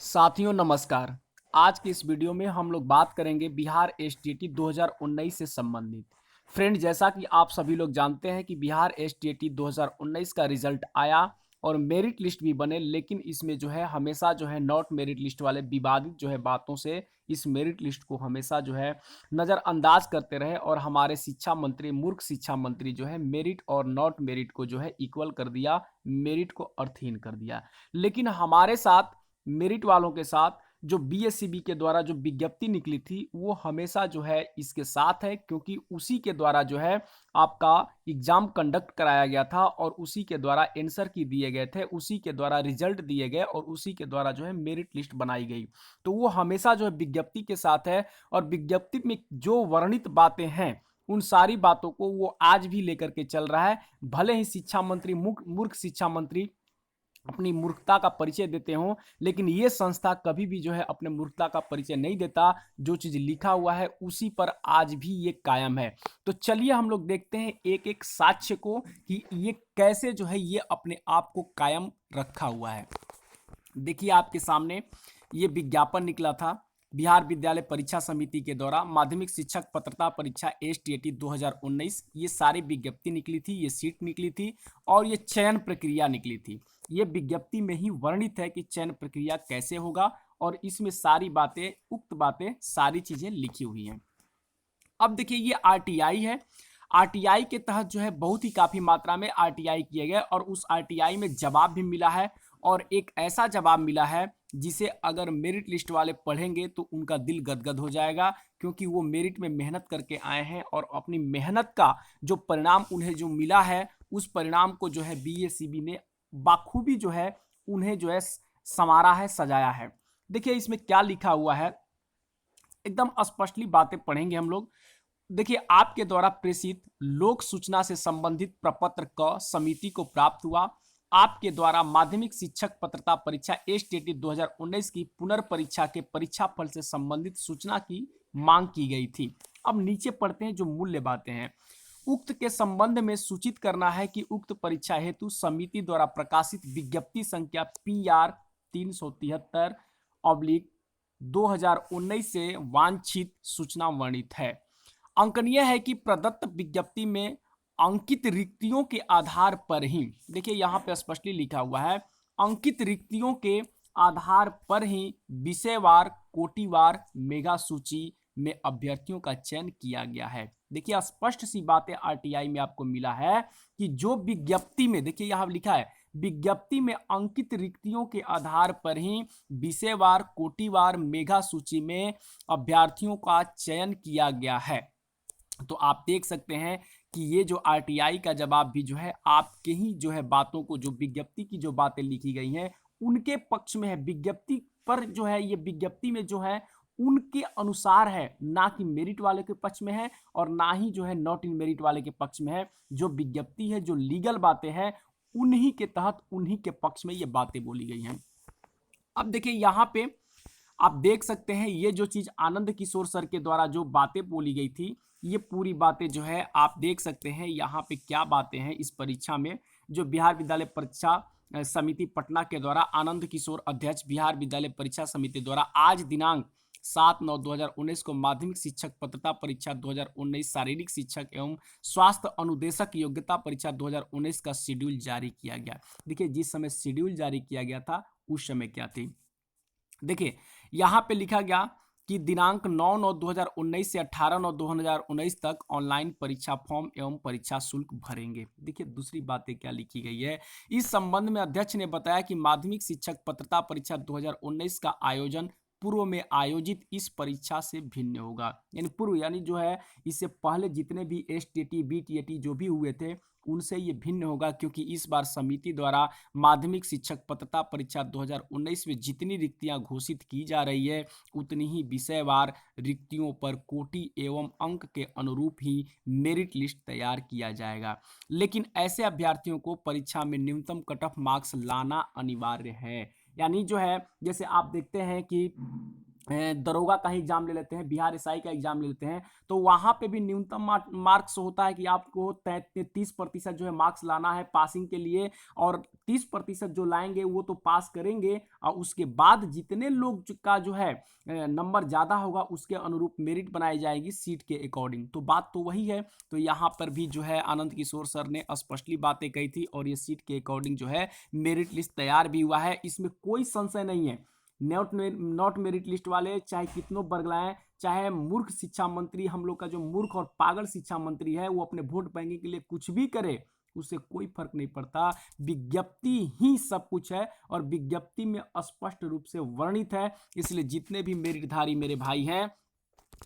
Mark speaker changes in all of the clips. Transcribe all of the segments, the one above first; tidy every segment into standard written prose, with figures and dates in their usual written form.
Speaker 1: साथियों नमस्कार। आज की इस वीडियो में हम लोग बात करेंगे बिहार एसटीईटी 2019 से संबंधित। फ्रेंड, जैसा कि आप सभी लोग जानते हैं कि बिहार एसटीईटी 2019 का रिजल्ट आया और मेरिट लिस्ट भी बने, लेकिन इसमें जो है हमेशा जो है नॉट मेरिट लिस्ट वाले विवादित जो है बातों से इस मेरिट लिस्ट को हमेशा जो है नज़रअंदाज करते रहे और हमारे शिक्षा मंत्री, मूर्ख शिक्षा मंत्री जो है मेरिट और नॉट मेरिट को जो है इक्वल कर दिया, मेरिट को अर्थहीन कर दिया। लेकिन हमारे साथ, मेरिट वालों के साथ, जो बीएससीबी के द्वारा जो विज्ञप्ति निकली थी वो हमेशा जो है इसके साथ है, क्योंकि उसी के द्वारा जो है आपका एग्जाम कंडक्ट कराया गया था और उसी के द्वारा आंसर की दिए गए थे, उसी के द्वारा रिजल्ट दिए गए और उसी के द्वारा जो है मेरिट लिस्ट बनाई गई। तो वो हमेशा जो है विज्ञप्ति के साथ है और विज्ञप्ति में जो वर्णित बातें हैं उन सारी बातों को वो आज भी लेकर के चल रहा है। भले ही शिक्षा मंत्री, मूर्ख शिक्षा मंत्री अपनी मूर्खता का परिचय देते हो, लेकिन ये संस्था कभी भी जो है अपने मूर्खता का परिचय नहीं देता। जो चीज लिखा हुआ है उसी पर आज भी ये कायम है। तो चलिए हम लोग देखते हैं एक एक साक्ष्य को कि ये कैसे जो है ये अपने आप को कायम रखा हुआ है। देखिए आपके सामने ये विज्ञापन निकला था बिहार विद्यालय परीक्षा समिति के द्वारा माध्यमिक शिक्षक पात्रता परीक्षा एसटीईटी 2019। ये सारी विज्ञप्ति निकली थी, ये सीट निकली थी और ये चयन प्रक्रिया निकली थी। ये विज्ञप्ति में ही वर्णित है कि चयन प्रक्रिया कैसे होगा और इसमें सारी बातें, उक्त बातें, सारी चीजें लिखी हुई हैं। अब देखिए ये आरटीआई है। आरटीआई के तहत जो है बहुत ही काफी मात्रा में आरटीआई किए गए और उस आरटीआई में जवाब भी मिला है और एक ऐसा जवाब मिला है जिसे अगर मेरिट लिस्ट वाले पढ़ेंगे तो उनका दिल गदगद हो जाएगा, क्योंकि वो मेरिट में मेहनत करके आए हैं और अपनी मेहनत का जो परिणाम उन्हें जो मिला है उस परिणाम को जो है बीएससीबी ने बाखूबी जो है उन्हें जो है संवारा है, सजाया है। देखिए इसमें क्या लिखा हुआ है, एकदम स्पष्टली बातें पढ़ेंगे हम लोग। देखिए आपके द्वारा प्रेषित लोक सूचना से संबंधित प्रपत्र क समिति को प्राप्त हुआ। आपके द्वारा माध्यमिक शिक्षक पात्रता परीक्षा एसटीईटी 2019 की पुनर्परीक्षा के परीक्षा फल से संबंधित सूचना की मांग की गई थी। अब नीचे पढ़ते हैं जो मूल्य बातें हैं। उक्त के संबंध में सूचित करना है कि उक्त परीक्षा हेतु समिति द्वारा प्रकाशित विज्ञप्ति संख्या PR 373/2019 से वांछित सूचना वर्णित है। अंकनीय है कि प्रदत्त विज्ञप्ति में अंकित रिक्तियों के आधार पर ही, देखिए यहाँ पे स्पष्टली लिखा हुआ है, अंकित रिक्तियों के आधार पर ही विषयवार, कोटिवार मेगा सूची में अभ्यर्थियों का चयन किया गया है। देखिए स्पष्ट सी बातें आरटीआई में आपको मिला है कि जो विज्ञप्ति में, देखिए यहाँ लिखा है विज्ञप्ति में अंकित रिक्तियों के आधार पर ही विषयवार, कोटिवार मेगा सूची में अभ्यर्थियों का चयन किया गया है। तो आप देख सकते हैं कि ये जो आरटीआई का जवाब भी जो है आपके ही जो है बातों को, जो विज्ञप्ति की जो बातें लिखी गई हैं उनके पक्ष में है। विज्ञप्ति पर जो है ये विज्ञप्ति में जो है उनके अनुसार है, ना कि मेरिट वाले के पक्ष में है और ना ही जो है नॉट इन मेरिट वाले के पक्ष में है। जो विज्ञप्ति है, जो लीगल बातें हैं, उन्हीं के तहत, उन्हीं के पक्ष में ये बातें बोली गई हैं। अब देखिए यहाँ पे आप देख सकते हैं ये जो चीज आनंद किशोर सर के द्वारा जो बातें बोली गई थी, ये पूरी बातें जो है आप देख सकते हैं यहाँ पे क्या बातें हैं इस परीक्षा में। जो बिहार विद्यालय परीक्षा समिति पटना के द्वारा आनंद किशोर अध्यक्ष बिहार विद्यालय परीक्षा समिति द्वारा आज दिनांक 7/9/2019 को माध्यमिक शिक्षक पात्रता परीक्षा 2019 शारीरिक शिक्षक एवं स्वास्थ्य अनुदेशक योग्यता परीक्षा 2019 का शेड्यूल जारी किया गया। देखिए जिस समय शेड्यूल जारी किया गया था उस समय क्या थी, देखिए यहाँ पे लिखा गया कि दिनांक 9/9/2019 से 18/9/2019 तक ऑनलाइन परीक्षा फॉर्म एवं परीक्षा शुल्क भरेंगे। देखिए दूसरी बातें क्या लिखी गई है इस संबंध में, अध्यक्ष ने बताया कि माध्यमिक शिक्षक पात्रता परीक्षा 2019 का आयोजन पूर्व में आयोजित इस परीक्षा से भिन्न होगा। यानी पूर्व, यानी जो है इससे पहले जितने भी एसटीटी, बीटीएटी जो भी हुए थे उनसे ये भिन्न होगा, क्योंकि इस बार समिति द्वारा माध्यमिक शिक्षक पात्रता परीक्षा 2019 में जितनी रिक्तियां घोषित की जा रही है उतनी ही विषयवार रिक्तियों पर कोटि एवं अंक के अनुरूप ही मेरिट लिस्ट तैयार किया जाएगा। लेकिन ऐसे अभ्यर्थियों को परीक्षा में न्यूनतम कट ऑफ मार्क्स लाना अनिवार्य है। यानी जो है जैसे आप देखते हैं कि दरोगा का ही एग्जाम ले लेते हैं, बिहार एसआई का एग्जाम ले लेते हैं, तो वहां पे भी न्यूनतम मार्क्स होता है कि आपको 30% जो है मार्क्स लाना है पासिंग के लिए, और 30% जो लाएंगे वो तो पास करेंगे, और उसके बाद जितने लोग का जो है नंबर ज्यादा होगा उसके अनुरूप मेरिट बनाई जाएगी सीट के अकॉर्डिंग। तो बात तो वही है। तो यहाँ पर भी जो है आनंद किशोर सर ने स्पष्टली बातें कही थी, और ये सीट के अकॉर्डिंग जो है मेरिट लिस्ट तैयार भी हुआ है, इसमें कोई संशय नहीं है। नॉट मेरिट लिस्ट वाले चाहे कितनों बरगलाएं, चाहे मूर्ख शिक्षा मंत्री, हम लोग का जो मूर्ख और पागल शिक्षा मंत्री है वो अपने वोट बैंकिंग के लिए कुछ भी करे, उससे कोई फर्क नहीं पड़ता। विज्ञप्ति ही सब कुछ है, और विज्ञप्ति में स्पष्ट रूप से वर्णित है। इसलिए जितने भी मेरिटधारी मेरे भाई हैं,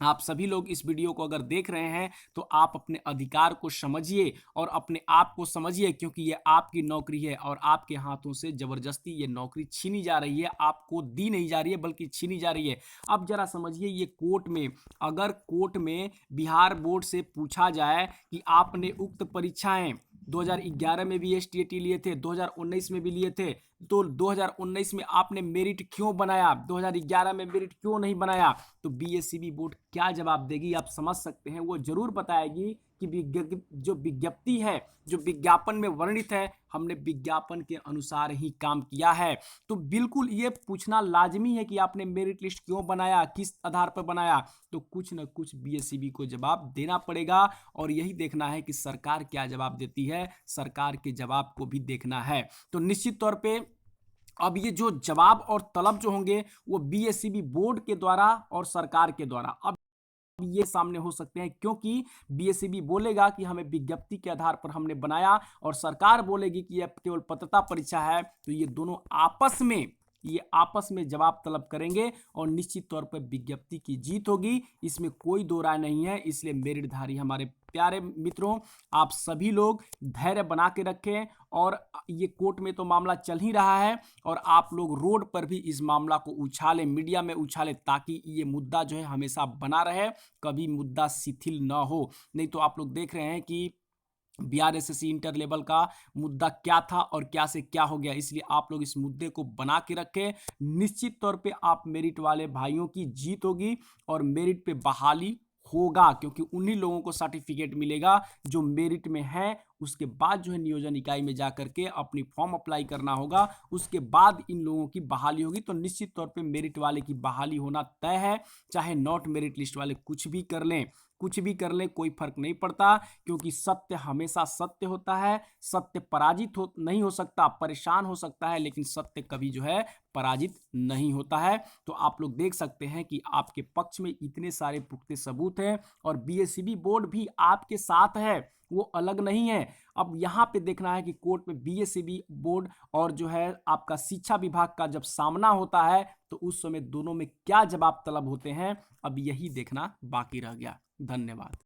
Speaker 1: आप सभी लोग इस वीडियो को अगर देख रहे हैं तो आप अपने अधिकार को समझिए और अपने आप को समझिए, क्योंकि ये आपकी नौकरी है और आपके हाथों से जबरदस्ती ये नौकरी छीनी जा रही है, आपको दी नहीं जा रही है बल्कि छीनी जा रही है। अब जरा समझिए, ये कोर्ट में, अगर कोर्ट में बिहार बोर्ड से पूछा जाए कि आपने उक्त परीक्षाएं 2011 में भी एसटीईटी लिए थे, 2019 में भी लिए थे, तो 2019 में आपने मेरिट क्यों बनाया, 2011 में मेरिट क्यों नहीं बनाया, तो बीएससीबी बोर्ड क्या जवाब देगी आप समझ सकते हैं। वो जरूर बताएगी कि जो विज्ञप्ति है, जो विज्ञापन में वर्णित है, हमने विज्ञापन के अनुसार ही काम किया है। तो बिल्कुल ये पूछना लाजमी है कि आपने मेरिट लिस्ट क्यों बनाया, किस आधार पर बनाया, तो कुछ न कुछ बीएससीबी को जवाब देना पड़ेगा, और यही देखना है कि सरकार क्या जवाब देती है, सरकार के जवाब को भी देखना है। तो निश्चित तौर पे अब ये जो जवाब और तलब जो होंगे वो बीएससीबी बोर्ड के द्वारा और सरकार के द्वारा अब ये सामने हो सकते हैं, क्योंकि बीएससीबी बोलेगा कि हमें विज्ञप्ति के आधार पर हमने बनाया, और सरकार बोलेगी कि यह केवल पात्रता परीक्षा है। तो ये आपस में जवाब तलब करेंगे, और निश्चित तौर पर विज्ञप्ति की जीत होगी, इसमें कोई दो राय नहीं है। इसलिए मेरिटधारी हमारे प्यारे मित्रों, आप सभी लोग धैर्य बना के रखें, और ये कोर्ट में तो मामला चल ही रहा है, और आप लोग रोड पर भी इस मामला को उछालें, मीडिया में उछालें, ताकि ये मुद्दा जो है हमेशा बना रहे, कभी मुद्दा शिथिल न हो। नहीं तो आप लोग देख रहे हैं कि बिहार एसएससी इंटर लेवल का मुद्दा क्या था और क्या से क्या हो गया। इसलिए आप लोग इस मुद्दे को बना के रखें। निश्चित तौर पे आप मेरिट वाले भाइयों की जीत होगी, और मेरिट पे बहाली होगा, क्योंकि उन्हीं लोगों को सर्टिफिकेट मिलेगा जो मेरिट में है। उसके बाद जो है नियोजन इकाई में जाकर के अपनी फॉर्म अप्लाई करना होगा, उसके बाद इन लोगों की बहाली होगी। तो निश्चित तौर पे मेरिट वाले की बहाली होना तय है, चाहे नॉट मेरिट लिस्ट वाले कुछ भी कर लें, कुछ भी कर ले, कोई फर्क नहीं पड़ता, क्योंकि सत्य हमेशा सत्य होता है। सत्य पराजित नहीं हो सकता, परेशान हो सकता है, लेकिन सत्य कभी जो है पराजित नहीं होता है। तो आप लोग देख सकते हैं कि आपके पक्ष में इतने सारे पुख्ते सबूत हैं, और बीएससीबी बोर्ड भी आपके साथ है, वो अलग नहीं है। अब यहाँ पे देखना है कि कोर्ट में बीएससीबी बोर्ड और जो है आपका शिक्षा विभाग का जब सामना होता है, तो उस समय दोनों में क्या जवाब तलब होते हैं, अब यही देखना बाकी रह गया। धन्यवाद।